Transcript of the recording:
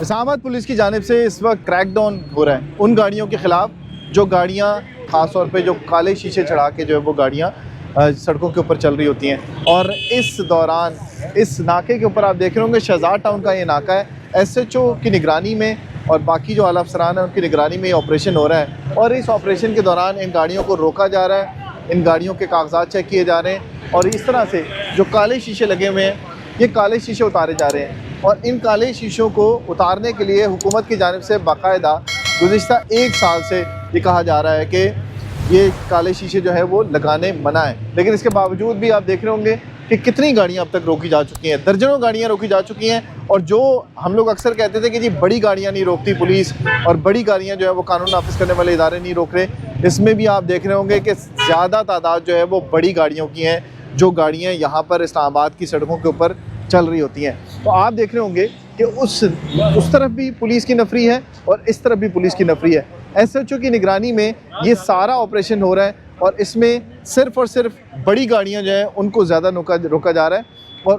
Islamabad police की जानिब से इस वक्त क्रैकडाउन हो रहा है उन गाड़ियों के ख़िलाफ़ जो गाड़ियाँ ख़ास तौर पे जो काले शीशे चढ़ा के जो है वो गाड़ियाँ सड़कों के ऊपर चल रही होती हैं। और इस दौरान इस नाके के ऊपर आप देख रहे होंगे शहजाद टाउन का ये नाका है। SHO की निगरानी में और बाकी जो आला अफसरान हैं उनकी निगरानी में ये ऑपरेशन हो रहा है और इस ऑपरेशन के दौरान इन गाड़ियों को रोका जा रहा है, इन गाड़ियों के कागजात चेक किए जा रहे हैं और इस तरह से जो काले शीशे लगे हुए हैं ये काले शीशे उतारे जा रहे हैं। और इन काले शीशों को उतारने के लिए हुकूमत की जानिब से बाकायदा गुज़िश्ता 1 साल से ये कहा जा रहा है कि ये काले शीशे जो है वो लगाने मना है, लेकिन इसके बावजूद भी आप देख रहे होंगे कि कितनी गाड़ियाँ अब तक रोकी जा चुकी हैं, दर्जनों गाड़ियाँ रोकी जा चुकी हैं। और जो हम लोग अक्सर कहते थे कि जी बड़ी गाड़ियाँ नहीं रोकती पुलिस और बड़ी गाड़ियाँ जो है वो कानून नाफिज करने वाले इदारे नहीं रोक रहे, इसमें भी आप देख रहे होंगे कि ज़्यादा तादाद जो है वो बड़ी गाड़ियों की हैं जो गाड़ियाँ यहाँ पर इस्लामाबाद की सड़कों के ऊपर चल रही होती हैं। तो आप देख रहे होंगे कि उस तरफ भी पुलिस की नफरी है और इस तरफ भी पुलिस की नफरी है। SHO की निगरानी में ये सारा ऑपरेशन हो रहा है और इसमें सिर्फ़ और सिर्फ बड़ी गाड़ियाँ जो हैं उनको ज़्यादा रोका जा रहा है।